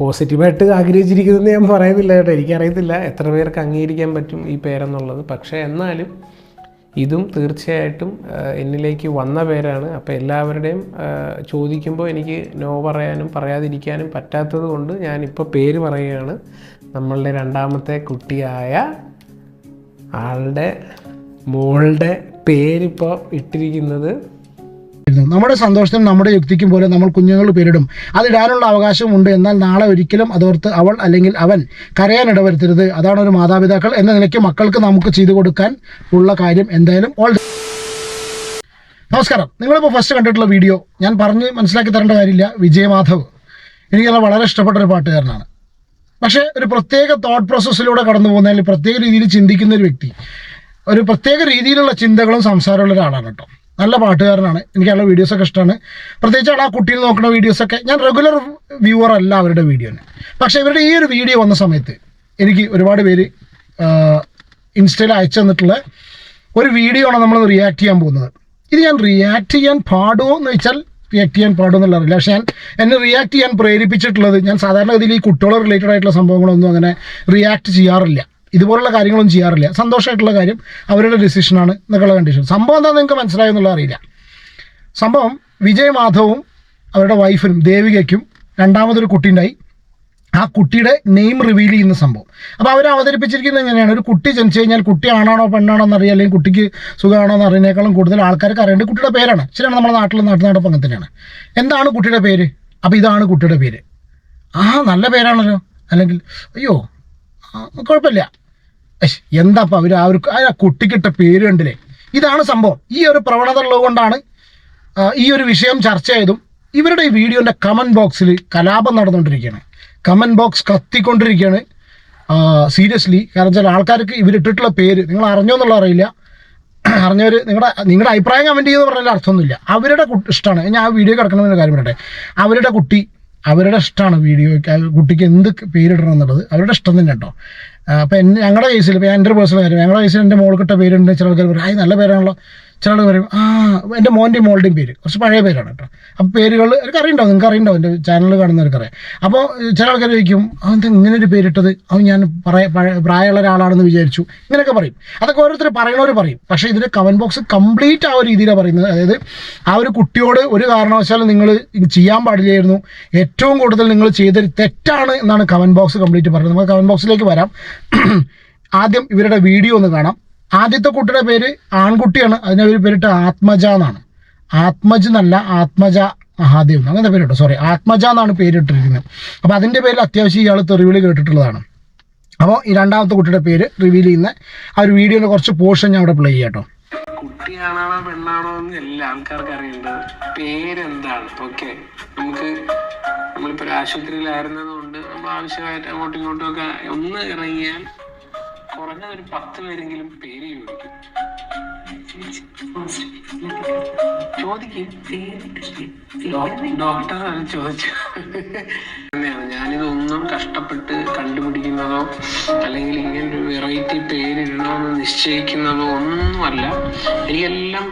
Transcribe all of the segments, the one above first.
പോസിറ്റീവായിട്ട് ആഗ്രഹിച്ചിരിക്കുന്നതെന്ന് ഞാൻ പറയുന്നില്ല കേട്ടോ. എനിക്കറിയത്തില്ല എത്ര പേർക്ക് അംഗീകരിക്കാൻ പറ്റും ഈ പേരെന്നുള്ളത്. പക്ഷേ എന്നാലും ഇതും തീർച്ചയായിട്ടും എന്നിലേക്ക് വന്ന പേരാണ്. അപ്പോൾ എല്ലാവരുടെയും ചോദിക്കുമ്പോൾ എനിക്ക് നോ പറയാനും പറയാതിരിക്കാനും പറ്റാത്തത് കൊണ്ട് ഞാനിപ്പോൾ പേര് പറയുകയാണ്. നമ്മളുടെ രണ്ടാമത്തെ കുട്ടിയായ ആളുടെ മോളുടെ പേരിപ്പോൾ ഇട്ടിരിക്കുന്നത്. നമ്മുടെ സന്തോഷത്തിനും നമ്മുടെ യുക്തിക്കും പോലെ നമ്മൾ കുഞ്ഞുങ്ങൾ പേരിടും. അതിടാനുള്ള അവകാശമുണ്ട്. എന്നാൽ നാളെ ഒരിക്കലും അതോർത്ത് അവൾ അല്ലെങ്കിൽ അവൻ കരയാൻ ഇടവരുത്തരുത്. അതാണ് ഒരു മാതാപിതാക്കൾ എന്ന നിലയ്ക്ക് മക്കൾക്ക് നമുക്ക് ചെയ്തു കൊടുക്കാൻ ഉള്ള കാര്യം. എന്തായാലും നമസ്കാരം. നിങ്ങളിപ്പോൾ ഫസ്റ്റ് കണ്ടിട്ടുള്ള വീഡിയോ ഞാൻ പറഞ്ഞ് മനസ്സിലാക്കി തരേണ്ട കാര്യമില്ല. വിജയമാധവ് എനിക്കത് വളരെ ഇഷ്ടപ്പെട്ട ഒരു പാട്ടുകാരനാണ്. പക്ഷേ ഒരു പ്രത്യേക തോട്ട് പ്രോസസ്സിലൂടെ കടന്നു പോകുന്ന, അല്ലെങ്കിൽ പ്രത്യേക രീതിയിൽ ചിന്തിക്കുന്ന ഒരു വ്യക്തി, ഒരു പ്രത്യേക രീതിയിലുള്ള ചിന്തകളും സംസാരമുള്ള ഒരാളാണ് കേട്ടോ. നല്ല പാട്ടുകാരനാണ്. എനിക്കുള്ള വീഡിയോസൊക്കെ ഇഷ്ടമാണ്. പ്രത്യേകിച്ചാണ് ആ കുട്ടിയിൽ നോക്കുന്ന വീഡിയോസൊക്കെ. ഞാൻ റെഗുലർ വ്യൂവർ അല്ല അവരുടെ വീഡിയോന്. പക്ഷേ ഇവരുടെ ഈ ഒരു വീഡിയോ വന്ന സമയത്ത് എനിക്ക് ഒരുപാട് പേര് ഇൻസ്റ്റയിൽ അയച്ചു തന്നിട്ടുള്ള ഒരു വീഡിയോ ആണ് നമ്മൾ റിയാക്ട് ചെയ്യാൻ പോകുന്നത്. ഇത് ഞാൻ റിയാക്ട് ചെയ്യാൻ പാടുമോ എന്ന് വെച്ചാൽ റിയാക്ട് ചെയ്യാൻ പാടുമെന്നുള്ള അറിയില്ല. പക്ഷേ എന്നെ റിയാക്ട് ചെയ്യാൻ പ്രേരിപ്പിച്ചിട്ടുള്ളത്, ഞാൻ സാധാരണഗതിയിൽ ഈ കുട്ടികളെ റിലേറ്റഡ് ആയിട്ടുള്ള സംഭവങ്ങളൊന്നും അങ്ങനെ റിയാക്ട് ചെയ്യാറില്ല. ഇതുപോലുള്ള കാര്യങ്ങളൊന്നും ചെയ്യാറില്ല. സന്തോഷമായിട്ടുള്ള കാര്യം അവരുടെ ഡിസിഷനാണ് എന്നൊക്കെയുള്ള കണ്ടീഷൻ. സംഭവം എന്താണെന്ന് നിങ്ങൾക്ക് മനസ്സിലായെന്നുള്ള അറിയില്ല. സംഭവം വിജയ് മാധവും അവരുടെ വൈഫിനും ദേവികയ്ക്കും രണ്ടാമതൊരു കുട്ടി ഉണ്ടായി. ആ കുട്ടിയുടെ നെയിം റിവീൽ ചെയ്യുന്ന സംഭവം. അപ്പോൾ അവർ അവതരിപ്പിച്ചിരിക്കുന്നത് എങ്ങനെയാണ്? ഒരു കുട്ടി ജനിച്ചു കഴിഞ്ഞാൽ കുട്ടി ആണാണോ പെണ്ണാണോ എന്നറിയാം, അല്ലെങ്കിൽ കുട്ടിക്ക് സുഖമാണോ എന്ന് അറിയുന്നേക്കാളും കൂടുതൽ ആൾക്കാർക്ക് അറിയേണ്ടത് കുട്ടിയുടെ പേരാണ്. ശരിയാണ്, നമ്മുടെ നാട്ടിൽ നടപ്പം അങ്ങനെ തന്നെയാണ്. എന്താണ് കുട്ടിയുടെ പേര്? അപ്പോൾ ഇതാണ് കുട്ടിയുടെ പേര്. നല്ല പേരാണല്ലോ. അല്ലെങ്കിൽ അയ്യോ കുഴപ്പമില്ല, എന്താ അപ്പോൾ അവർ ആ കുട്ടിക്കിട്ട പേര് കണ്ടില്ലേ? ഇതാണ് സംഭവം. ഈ ഒരു പ്രവണത ഉള്ളതുകൊണ്ടാണ് ഈ ഒരു വിഷയം ചർച്ചയായതും. ഇവരുടെ ഈ വീഡിയോൻ്റെ കമൻറ്റ് ബോക്സിൽ കലാപം നടന്നുകൊണ്ടിരിക്കുകയാണ്. കമൻറ്റ് ബോക്സ് കത്തിക്കൊണ്ടിരിക്കുകയാണ് സീരിയസ്ലി. കാരണം ചില ആൾക്കാർക്ക് ഇവരിട്ടിട്ടുള്ള പേര് നിങ്ങൾ അറിഞ്ഞോ എന്നുള്ള അറിയില്ല. അറിഞ്ഞവർ നിങ്ങളുടെ അഭിപ്രായം കമൻറ്റ് ചെയ്യുമെന്ന് പറഞ്ഞാൽ അർത്ഥമൊന്നുമില്ല. അവരുടെ ഇഷ്ടമാണ്. ഞാൻ ആ വീഡിയോ കിടക്കണമെന്നൊരു കാര്യം പറയട്ടെ. അവരുടെ കുട്ടി അവരുടെ ഇഷ്ടമാണ്. വീഡിയോയ്ക്ക് കുട്ടിക്ക് എന്ത് പേരിടണം എന്നുള്ളത് അവരുടെ ഇഷ്ടം തന്നെ കേട്ടോ. അപ്പം ഞങ്ങളുടെ കേസിൽ, ഇപ്പോൾ എൻ്റെ ഒരു പേഴ്സണൽ കാര്യം, ഞങ്ങളുടെ കേസിൽ എൻ്റെ മോൾക്കിട്ട പേരുണ്ട്. ചില ആൾക്കാർ പറയും നല്ല പേരാണല്ലോ. ചില ആൾ പറയും എൻ്റെ മോൻ്റെയും മോളുടെയും പേര് കുറച്ച് പഴയ പേരാണ് കേട്ടോ. അപ്പോൾ പേരുകൾ എനിക്ക് അറിയണ്ടാവും, നിങ്ങൾക്ക് അറിയണ്ടാവും, എൻ്റെ ചാനൽ കാണുന്നവർക്കറിയാം. അപ്പോൾ ചില ആൾക്കാർ ചോദിക്കും അതെന്താ ഇങ്ങനെ ഒരു പേരിട്ടത്, അത് ഞാൻ പ്രായമുള്ള ഒരാളാണെന്ന് വിചാരിച്ചു, ഇങ്ങനെയൊക്കെ പറയും. അതൊക്കെ ഓരോരുത്തർ പറയണവർ പറയും. പക്ഷേ ഇതിൻ്റെ കമൻറ്റ് ബോക്സ് കംപ്ലീറ്റ് ആ ഒരു രീതിയിലാണ് പറയുന്നത്. അതായത് ആ ഒരു കുട്ടിയോട് ഒരു കാരണവശാലും നിങ്ങൾ ചെയ്യാൻ പാടില്ലായിരുന്നു, ഏറ്റവും കൂടുതൽ നിങ്ങൾ ചെയ്തൊരു തെറ്റാണ് എന്നാണ് കമൻറ്റ് ബോക്സ് കംപ്ലീറ്റ് പറയുന്നത്. നമുക്ക് കമൻറ്റ് ബോക്സിലേക്ക് വരാം. ആദ്യം ഇവരുടെ വീഡിയോ ഒന്ന് കാണാം. ആദ്യത്തെ കുട്ടിയുടെ പേര് ആൺകുട്ടിയാണ്. അതിനെ ഒരു പേരിട്ട് ആത്മജ എന്നാണ്. ആത്മജ് എന്നല്ല, ആത്മജ മഹാദേവ് അങ്ങനത്തെ പേര് കേട്ടോ. സോറി, ആത്മജ എന്നാണ് പേരിട്ടിരിക്കുന്നത്. അപ്പോൾ അതിൻ്റെ പേരിൽ അത്യാവശ്യം ഇയാൾ തെറിവിളി കേട്ടിട്ടുള്ളതാണ്. അപ്പോൾ ഈ രണ്ടാമത്തെ കുട്ടിയുടെ പേര് റിവീൽ ചെയ്യുന്ന ആ ഒരു വീഡിയോയുടെ കുറച്ച് പോർഷൻ ഞാൻ അവിടെ പ്ലേ ചെയ്യാം കേട്ടോ. കുട്ടിയാണോ പെണ്ണാണോ എന്ന് എല്ലാ ആൾക്കാർക്ക് അറിയേണ്ടത് പേരെന്താണ്. ഓക്കെ, നമ്മളിപ്പോൾ ഒരു ആശുപത്രിയിലായിരുന്നത് കൊണ്ട് നമ്മൾ ആവശ്യമായിട്ട് അങ്ങോട്ടും ഇങ്ങോട്ടും ഒക്കെ ഒന്ന് ഇറങ്ങിയാൽ കുറഞ്ഞത് ഒരു 10 പേരെങ്കിലും പേര് ചോദിക്കും. ഡോക്ടറാണ് ചോദിച്ചു. ഞാനിതൊന്നും കഷ്ടപ്പെട്ട് കണ്ടുപിടിക്കുന്നതോ അല്ലെങ്കിൽ ഇങ്ങനൊരു വെറൈറ്റി പേരിടണമെന്ന് നിശ്ചയിക്കുന്നതോ ഒന്നുമല്ല. എനിക്കെല്ലാം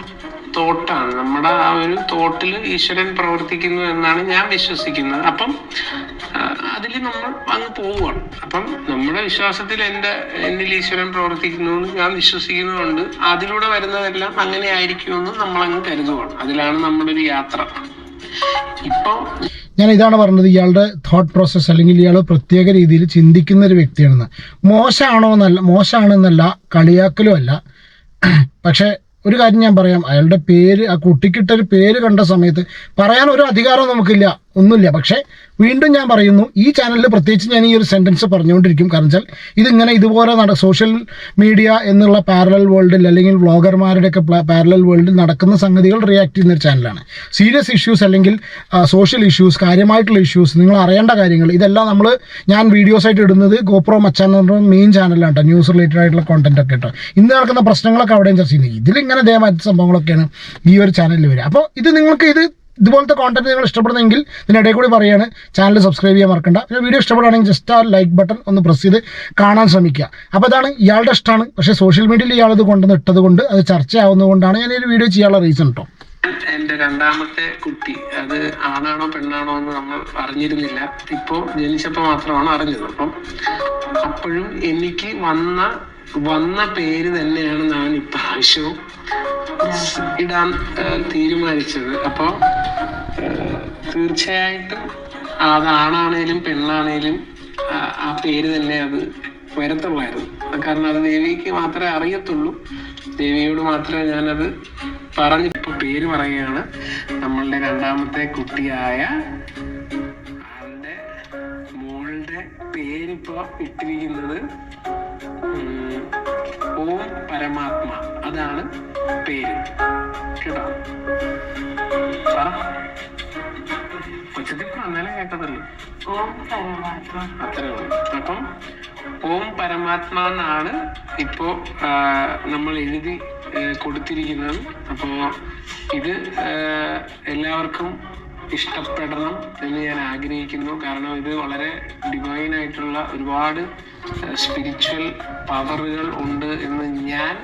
തോട്ടാണ്. നമ്മുടെ ആ ഒരു തോട്ടിൽ ഈശ്വരൻ പ്രവർത്തിക്കുന്നു എന്നാണ് ഞാൻ വിശ്വസിക്കുന്നത്. അപ്പം അതിൽ നമ്മൾ അങ്ങ് പോവുകയാണ്. അപ്പം നമ്മുടെ വിശ്വാസത്തിൽ എന്നിൽ ഈശ്വരൻ പ്രവർത്തിക്കുന്നു എന്ന് ഞാൻ വിശ്വസിക്കുന്നതുകൊണ്ട് അതിലൂടെ വരുന്നതെല്ലാം അങ്ങനെ ആയിരിക്കുമെന്ന് നമ്മളങ്ങ് കരുതുകയാണ്. അതിലാണ് നമ്മുടെ ഒരു യാത്ര. ഇപ്പോൾ ഞാൻ ഇതാണ് പറഞ്ഞത്, ഇയാളുടെ തോട്ട് പ്രോസസ്സ് അല്ലെങ്കിൽ ഇയാൾ പ്രത്യേക രീതിയിൽ ചിന്തിക്കുന്ന ഒരു വ്യക്തിയാണെന്ന്. മോശമാണെന്നല്ല, കളിയാക്കലും അല്ല. പക്ഷേ ഒരു കാര്യം ഞാൻ പറയാം, അയാളുടെ പേര്, ആ കുട്ടിക്കിട്ടൊരു പേര് കണ്ട സമയത്ത് പറയാൻ ഒരു അധികാരം നമുക്കില്ല, ഒന്നുമില്ല. പക്ഷേ വീണ്ടും ഞാൻ പറയുന്നു, ഈ ചാനലിൽ പ്രത്യേകിച്ച് ഞാൻ ഈ ഒരു സെൻറ്റൻസ് പറഞ്ഞുകൊണ്ടിരിക്കും. കാരണം വെച്ചാൽ ഇതിങ്ങനെ ഇതുപോലെ സോഷ്യൽ മീഡിയ എന്നുള്ള പാരലൽ വേൾഡിൽ അല്ലെങ്കിൽ വ്ളോഗർമാരുടെയൊക്കെ പാരലൽ വേൾഡിൽ നടക്കുന്ന സംഗതികൾ റിയാക്ട് ചെയ്യുന്ന ഒരു ചാനലാണ്. സീരിയസ് ഇഷ്യൂസ് അല്ലെങ്കിൽ സോഷ്യൽ ഇഷ്യൂസ്, കാര്യമായിട്ടുള്ള ഇഷ്യൂസ്, നിങ്ങൾ അറിയേണ്ട കാര്യങ്ങൾ, ഇതെല്ലാം ഞാൻ വീഡിയോസായിട്ട് ഇടുന്നത് ഗോപ്രോ മച്ചാൻ എന്ന് പറഞ്ഞ മെയിൻ ചാനലാണ് കേട്ടോ. ന്യൂസ് റിലേറ്റഡ് ആയിട്ടുള്ള കോണ്ടന്റ് ഒക്കെ കേട്ടോ. ഇന്ന് നടക്കുന്ന പ്രശ്നങ്ങളൊക്കെ അവിടെയും ചർച്ച ചെയ്യുന്നത്. ഇതിലിങ്ങനെ ദയമായിട്ട് സംഭവങ്ങളൊക്കെയാണ് ഈ ഒരു ചാനലിൽ വരിക. അപ്പോൾ നിങ്ങൾക്ക് ഇതുപോലത്തെ കോണ്ടന്റ് നിങ്ങൾ ഇഷ്ടപ്പെടുന്നെങ്കിൽ ഇതിനിടയിൽ കൂടി പറയുകയാണ്, ചാനൽ സബ്സ്ക്രൈബ് ചെയ്യാൻ മറക്കണ്ട. പിന്നെ വീഡിയോ ഇഷ്ടപ്പെടുകയാണെങ്കിൽ ജസ്റ്റ് ആ ലൈക്ക് ബട്ടൺ ഒന്ന് പ്രസ് ചെയ്ത് കാണാൻ ശ്രമിക്കുക. അപ്പോൾ അതാണ് ഇയാളുടെ ഇഷ്ടമാണ്. പക്ഷേ സോഷ്യൽ മീഡിയയിൽ ഇയാളിത് കൊണ്ടുവന്ന് ഇട്ടത് കൊണ്ട് അത് ചർച്ചയാവുന്നതുകൊണ്ടാണ് ഞാൻ ഈ ഒരു വീഡിയോ ചെയ്യാനുള്ള റീസൺ കേട്ടോ. എൻ്റെ രണ്ടാമത്തെ കുട്ടി അത് ആണാണോ പെണ്ണാണോ എന്ന് നമ്മൾ അറിഞ്ഞിരുന്നില്ല. ഇപ്പോൾ ജനിച്ചപ്പോൾ മാത്രമാണ് അറിഞ്ഞത്. അപ്പം അപ്പോഴും എനിക്ക് വന്ന പേര് തന്നെയാണ് ഞാൻ ഇപ്രാവശ്യവും ഇടാൻ തീരുമാനിച്ചത്. അപ്പോൾ തീർച്ചയായിട്ടും അത് ആണാണേലും പെണ്ണാണേലും ആ പേര് തന്നെ അത് വരത്തുള്ളായിരുന്നു. കാരണം അത് ദേവിക്ക് മാത്രമേ അറിയത്തുള്ളൂ. ദേവിയോട് മാത്രമേ ഞാനത് പറഞ്ഞിപ്പോൾ പേര് പറയുകയാണ്. നമ്മളുടെ രണ്ടാമത്തെ കുട്ടിയായ ആളുടെ മോളുടെ പേരിപ്പോ ഇട്ടിരിക്കുന്നത് ഓം പരമാത്മ. അതാണ് പേര് കേട്ടോ. കൊച്ചത്തിൽ പറഞ്ഞാലേ കേട്ടതല്ലോ. അത്രേ ഉള്ളൂ. അപ്പം ഓം പരമാത്മ എന്നാണ് ഇപ്പോ നമ്മൾ എഴുതി കൊടുത്തിരിക്കുന്നത്. അപ്പോ ഇത് എല്ലാവർക്കും ഇഷ്ടപ്പെടണം എന്ന് ഞാൻ ആഗ്രഹിക്കുന്നു. കാരണം ഇത് വളരെ ഡിവൈൻ ആയിട്ടുള്ള ഒരുപാട് സ്പിരിച്വൽ പവറുകൾ ഉണ്ട് എന്ന് ഞാൻ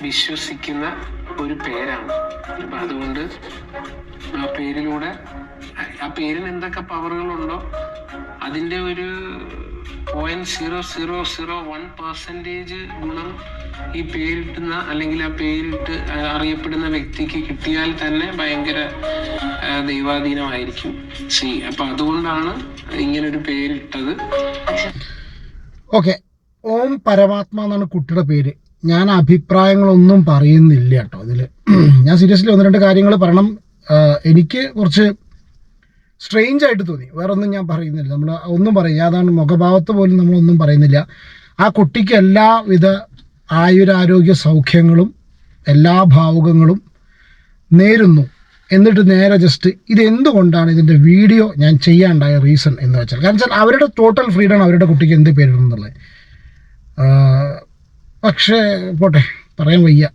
വിശ്വസിക്കുന്ന ഒരു പേരാണ്. അപ്പം അതുകൊണ്ട് ആ പേരിലൂടെ ആ പേരിന് എന്തൊക്കെ പവറുകളുണ്ടോ അതിൻ്റെ ഒരു 0.0001% ഗുണം ഈ പേരിട്ടുന്ന അല്ലെങ്കിൽ ആ പേരിട്ട് അറിയപ്പെടുന്ന വ്യക്തിക്ക് കിട്ടിയാൽ തന്നെ ഭയങ്കര ദൈവാധീനമായിരിക്കും. അപ്പൊ അതുകൊണ്ടാണ് ഇങ്ങനൊരു പേരിട്ടത്. ഓക്കെ, ഓം പരമാത്മ എന്നാണ് കുട്ടിയുടെ പേര്. ഞാൻ അഭിപ്രായങ്ങളൊന്നും പറയുന്നില്ല കേട്ടോ ഇതിൽ. ഞാൻ സീരിയസ്ലി 1-2 കാര്യങ്ങൾ പറയണം. എനിക്ക് കുറച്ച് സ്ട്രെയിഞ്ച് ആയിട്ട് തോന്നി. വേറെ ഒന്നും ഞാൻ പറയുന്നില്ല. നമ്മൾ ഒന്നും പറയില്ല. അതാണ് മുഖഭാവത്ത് പോലും നമ്മളൊന്നും പറയുന്നില്ല. ആ കുട്ടിക്ക് എല്ലാവിധ ആയുരാരോഗ്യ സൗഖ്യങ്ങളും എല്ലാ ഭാവുകങ്ങളും നേരുന്നു. എന്നിട്ട് നേരെ ജസ്റ്റ് ഇത് എന്തുകൊണ്ടാണ് ഇതിൻ്റെ വീഡിയോ ഞാൻ ചെയ്യാണ്ടായ റീസൺ എന്ന് വെച്ചാൽ, കാരണം വെച്ചാൽ അവരുടെ ടോട്ടൽ ഫ്രീഡം അവരുടെ കുട്ടിക്ക് എന്ത് പേരിടുന്നുള്ളത്. പക്ഷേ പോട്ടെ, പറയാൻ വയ്യ.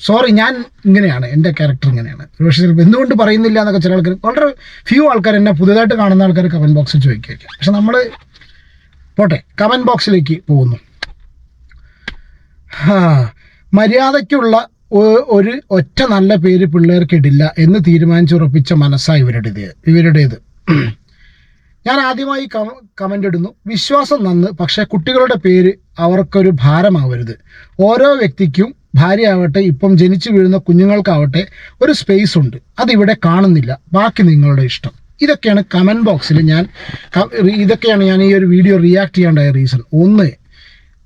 സോറി, ഞാൻ ഇങ്ങനെയാണ്, എൻ്റെ ക്യാരക്ടർ ഇങ്ങനെയാണ്. ഒരു പക്ഷേ ചിലപ്പോൾ എന്തുകൊണ്ട് പറയുന്നില്ല എന്നൊക്കെ ചില ആൾക്കാർ, വളരെ ഫ്യൂ ആൾക്കാർ, എന്നെ പുതുതായിട്ട് കാണുന്ന ആൾക്കാർ കമൻറ്റ് ബോക്സിൽ ചോദിക്കുക. പക്ഷെ നമ്മൾ പോട്ടെ, കമൻറ്റ് ബോക്സിലേക്ക് പോകുന്നു. മര്യാദയ്ക്കുള്ള ഒരു ഒറ്റ നല്ല പേര് പിള്ളേർക്കിടില്ല എന്ന് തീരുമാനിച്ചുറപ്പിച്ച മനസ്സാണ് ഇവരുടേത്. ഞാൻ ആദ്യമായി കമൻ്റ് ഇടുന്നു. വിശ്വാസം നന്ന്, പക്ഷേ കുട്ടികളുടെ പേര് അവർക്കൊരു ഭാരമാവരുത്. ഓരോ വ്യക്തിക്കും, ഭാര്യയാവട്ടെ ഇപ്പം ജനിച്ചു വീഴുന്ന കുഞ്ഞുങ്ങൾക്കാവട്ടെ, ഒരു സ്പേസ് ഉണ്ട്. അതിവിടെ കാണുന്നില്ല. ബാക്കി നിങ്ങളുടെ ഇഷ്ടം. ഇതൊക്കെയാണ് കമൻറ്റ് ബോക്സിൽ ഇതൊക്കെയാണ് ഞാൻ ഈ ഒരു വീഡിയോ റിയാക്ട് ചെയ്യാണ്ടായ റീസൺ. ഒന്ന്,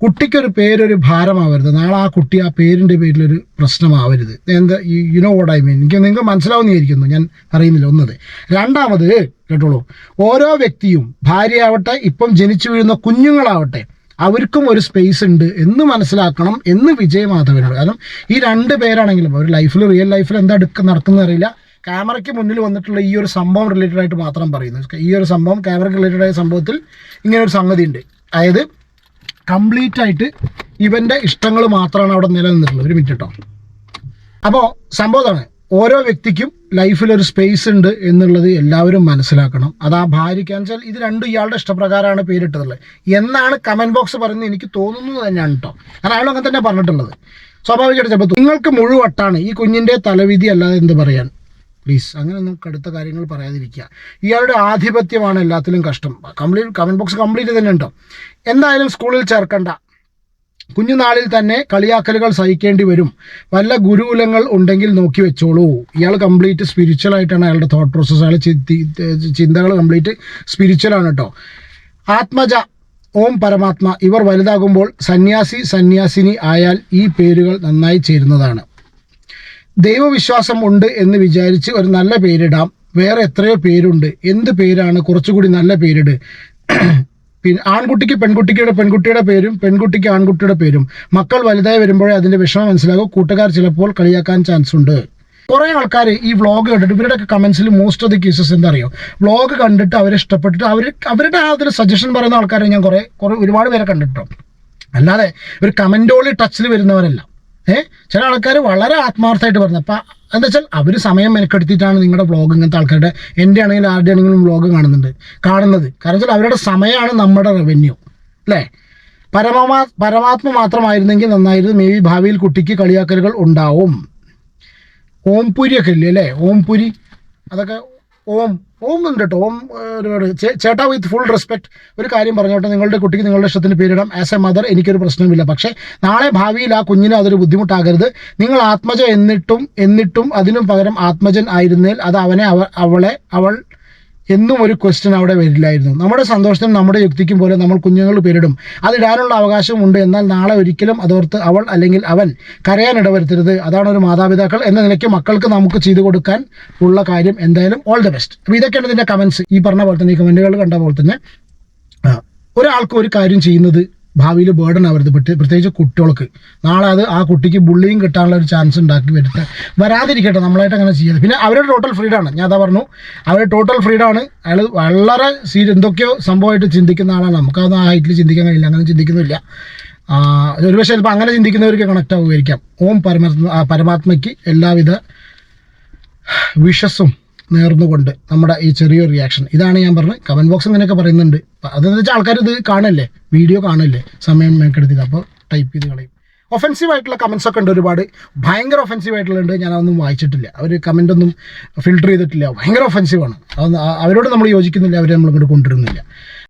കുട്ടിക്കൊരു പേരൊരു ഭാരമാവരുത്. നാളെ ആ കുട്ടി ആ പേരിൻ്റെ പേരിലൊരു പ്രശ്നമാവരുത്. എന്താ യുനോ വാട്ട് ഐ മീൻ. എനിക്ക് മനസ്സിലാവുന്നതായിരിക്കുന്നു, ഞാൻ അറിയുന്നില്ല. ഒന്നത്. രണ്ടാമത് കേട്ടോളൂ, ഓരോ വ്യക്തിയും, ഭാര്യയാവട്ടെ ഇപ്പം ജനിച്ചു വീഴുന്ന കുഞ്ഞുങ്ങളാവട്ടെ, അവർക്കും ഒരു സ്പേസ് ഉണ്ട് എന്ന് മനസ്സിലാക്കണം എന്ന് വിജയമാധവനോട്. കാരണം ഈ 2 പേരാണെങ്കിലും അവർ ലൈഫിൽ, റിയൽ ലൈഫിൽ എന്താ നടക്കുന്നത് അറിയില്ല. ക്യാമറയ്ക്ക് മുന്നിൽ വന്നിട്ടുള്ള ഈ ഒരു സംഭവം റിലേറ്റഡ് ആയിട്ട് മാത്രം പറയുന്നു. ഈ ഒരു സംഭവം, ക്യാമറയ്ക്ക് റിലേറ്റഡ് ആയ സംഭവത്തിൽ ഇങ്ങനെ ഒരു സംഗതി ഉണ്ട്. അതായത് കംപ്ലീറ്റ് ആയിട്ട് ഇവൻ്റെ ഇഷ്ടങ്ങൾ മാത്രമാണ് അവിടെ നിലനിന്നിട്ടുള്ളത്. ഒരു മിനിറ്റ് കേട്ടോ. അപ്പോൾ സംഭവമാണ്, ഓരോ വ്യക്തിക്കും ലൈഫിലൊരു സ്പേസ് ഉണ്ട് എന്നുള്ളത് എല്ലാവരും മനസ്സിലാക്കണം. അത് ആ ഭാര്യയ്ക്കാന്ന് വെച്ചാൽ ഇത് 2 ഇയാളുടെ ഇഷ്ടപ്രകാരമാണ് പേരിട്ടതുള്ളത് എന്നാണ് കമൻറ്റ് ബോക്സ് പറയുന്നത്. എനിക്ക് തോന്നുന്നത് തന്നെയാണ് കേട്ടോ. കാരണം അയാളും അങ്ങനെ തന്നെ പറഞ്ഞിട്ടുള്ളത്. സ്വാഭാവികമായിട്ട് ചിലപ്പോൾ നിങ്ങൾക്ക് മുഴുവട്ടാണ് ഈ കുഞ്ഞിൻ്റെ തലവിധി, അല്ലാതെ എന്ത് പറയാൻ. പ്ലീസ് അങ്ങനെയൊന്നും കടുത്ത കാര്യങ്ങൾ പറയാതിരിക്കുക. ഇയാളുടെ ആധിപത്യമാണ് എല്ലാത്തിലും കഷ്ടം. കമൻറ്റ് ബോക്സ് കംപ്ലീറ്റ് തന്നെ ഉണ്ടോ. എന്തായാലും സ്കൂളിൽ ചേർക്കണ്ട, കുഞ്ഞുനാളിൽ തന്നെ കളിയാക്കലുകൾ സഹിക്കേണ്ടി വരും. വല്ല ഗുരുകുലങ്ങൾ ഉണ്ടെങ്കിൽ നോക്കി വെച്ചോളൂ. ഇയാൾ കംപ്ലീറ്റ് സ്പിരിച്വൽ ആയിട്ടാണ് അയാളുടെ തോട്ട് പ്രോസസ്സ്, അയാൾ ചിന്തകൾ കംപ്ലീറ്റ് സ്പിരിച്വലാണ് കേട്ടോ. ആത്മജ, ഓം പരമാത്മ, ഇവർ വലുതാകുമ്പോൾ സന്യാസിനി ആയാൽ ഈ പേരുകൾ നന്നായി ചേരുന്നതാണ്. ദൈവവിശ്വാസം ഉണ്ട് എന്ന് വിചാരിച്ച് ഒരു നല്ല പേരിടാം. വേറെ എത്രയോ പേരുണ്ട്. എന്ത് പേരാണ് കുറച്ചുകൂടി നല്ല പേരിട്. പിന്നെ ആൺകുട്ടിക്ക് പെൺകുട്ടിയുടെ പേരും പെൺകുട്ടിക്ക് ആൺകുട്ടിയുടെ പേരും. മക്കൾ വലുതായി വരുമ്പോഴേ അതിൻ്റെ വിഷമം മനസ്സിലാകും. കൂട്ടുകാർ ചിലപ്പോൾ കളിയാക്കാൻ ചാൻസ് ഉണ്ട്. കുറേ ആൾക്കാർ ഈ വ്ളോഗ് കണ്ടിട്ട്, ഇവരുടെയൊക്കെ കമൻസിൽ മോസ്റ്റ് ഓഫ് ദി കേസസ് എന്താ അറിയോ, വ്ളോഗ് കണ്ടിട്ട് അവരെ ഇഷ്ടപ്പെട്ടിട്ട് അവരുടെ ആ ഒരു സജഷൻ പറയുന്ന ആൾക്കാരെ ഞാൻ ഒരുപാട് പേരെ കണ്ടിട്ടോ. അല്ലാതെ ഒരു കമൻറ്റോളി ടച്ചിൽ വരുന്നവരല്ല. ചില ആൾക്കാർ വളരെ ആത്മാർത്ഥമായിട്ട് പറഞ്ഞു. അപ്പം എന്താ വെച്ചാൽ അവർ സമയം മെനക്കെടുത്തിട്ടാണ് നിങ്ങളുടെ വ്ളോഗ്, ഇങ്ങനത്തെ ആൾക്കാരുടെ, എൻ്റെ ആണെങ്കിലും ആരുടെ ആണെങ്കിലും വ്ളോഗ് കാണുന്നത്. കാരണം വെച്ചാൽ അവരുടെ സമയമാണ് നമ്മുടെ റവന്യൂ അല്ലേ. പരമാത്മ മാത്രമായിരുന്നെങ്കിൽ നന്നായിരുന്നു. മേ ബി ഭാവിയിൽ കുട്ടിക്ക് കളിയാക്കലുകൾ ഉണ്ടാവും. ഓംപുരി ഒക്കെ ഇല്ലേ അല്ലേ, ഓംപുരി അതൊക്കെ ഓം ഉണ്ട് കേട്ടോ. ഓം ഒരുപാട് ചേട്ടാ, വിത്ത് ഫുൾ റെസ്പെക്ട് ഒരു കാര്യം പറഞ്ഞോട്ടെ, നിങ്ങളുടെ കുട്ടിക്ക് നിങ്ങളുടെ ഇഷ്ടത്തിന് പേരിടാം. ആസ് എ മദർ എനിക്കൊരു പ്രശ്നമില്ല. പക്ഷേ നാളെ ഭാവിയിൽ ആ കുഞ്ഞിന് അതൊരു ബുദ്ധിമുട്ടാകരുത്. നിങ്ങൾ ആത്മജ എന്നിട്ടും അതിനും പകരം ആത്മജൻ ആയിരുന്നേൽ അത് അവൾ എന്നും ഒരു ക്വസ്റ്റ്യൻ അവിടെ വരില്ലായിരുന്നു. നമ്മുടെ സന്തോഷത്തിനും നമ്മുടെ യുക്തിക്കും പോലെ നമ്മൾ കുഞ്ഞുങ്ങൾ പേരിടും. അതിടാനുള്ള അവകാശമുണ്ട്. എന്നാൽ നാളെ ഒരിക്കലും അതോർത്ത് അവൾ അല്ലെങ്കിൽ അവൻ കരയാൻ ഇടവരുത്തരുത്. അതാണ് ഒരു മാതാപിതാക്കൾ എന്ന നിലയ്ക്ക് മക്കൾക്ക് നമുക്ക് ചെയ്തു കൊടുക്കാൻ ഉള്ള കാര്യം. എന്തായാലും ഓൾ ദ ബെസ്റ്റ്. അപ്പോൾ ഇതൊക്കെയാണ് ഇതിൻ്റെ കമൻസ്. ഈ പറഞ്ഞ പോലെ തന്നെ, ഈ കമൻറ്റുകൾ കണ്ട പോലെ തന്നെ ഒരാൾക്ക് ഒരു കാര്യം ചെയ്യുന്നത് ഭാവിയിൽ ബേർഡൻ ആവരുത്. പ്രത്യേകിച്ച് കുട്ടികൾക്ക്. നാളെ അത് ആ കുട്ടിക്ക് ബുള്ളിയും കിട്ടാനുള്ള ഒരു ചാൻസ് ഉണ്ടാക്കി വരാതിരിക്കട്ടെ. നമ്മളായിട്ട് അങ്ങനെ ചെയ്യുന്നത്. പിന്നെ അവരുടെ ടോട്ടൽ ഫ്രീഡമാണ്. ഞാൻ അതാ പറഞ്ഞു, അവരുടെ ടോട്ടൽ ഫ്രീഡമാണ്. അയാൾ വളരെ എന്തൊക്കെയോ സംഭവമായിട്ട് ചിന്തിക്കുന്ന ആളാണ്. നമുക്കത് ആ ഹൈറ്റിൽ ചിന്തിക്കാൻ കഴിയില്ല. അങ്ങനെ ചിന്തിക്കുന്നില്ല. ഒരുപക്ഷെ ചിലപ്പോൾ അങ്ങനെ ചിന്തിക്കുന്നവർക്ക് കണക്ട് ആവുമായിരിക്കാം. ഓം പരമാത്മയ്ക്ക് എല്ലാവിധ വിഷസ്സും നേർന്നുകൊണ്ട് നമ്മുടെ ഈ ചെറിയൊരു റിയാക്ഷൻ. ഇതാണ് ഞാൻ പറഞ്ഞത്. കമൻറ്റ് ബോക്സ് ഇങ്ങനെയൊക്കെ പറയുന്നുണ്ട്. അതെന്ന് വെച്ചാൽ ആൾക്കാർ ഇത് കാണല്ലേ, വീഡിയോ കാണല്ലേ, സമയം മേക്കെടുത്തില്ല, അപ്പോൾ ടൈപ്പ് ചെയ്ത് കളയും. ഒഫെൻസീവ് ആയിട്ടുള്ള കമൻസ് ഒക്കെ ഉണ്ട് ഒരുപാട്. ഭയങ്കര ഒഫെൻസീവ് ആയിട്ടുള്ളുണ്ട്. ഞാനതൊന്നും വായിച്ചിട്ടില്ല. അവർ കമൻ്റ് ഒന്നും ഫിൽട്ടർ ചെയ്തിട്ടില്ല. ഭയങ്കര ഒഫെൻസീവാണ്. അവരോട് നമ്മൾ യോജിക്കുന്നില്ല, അവരെ നമ്മൾ ഇങ്ങോട്ട് കൊണ്ടുവരുന്നില്ല.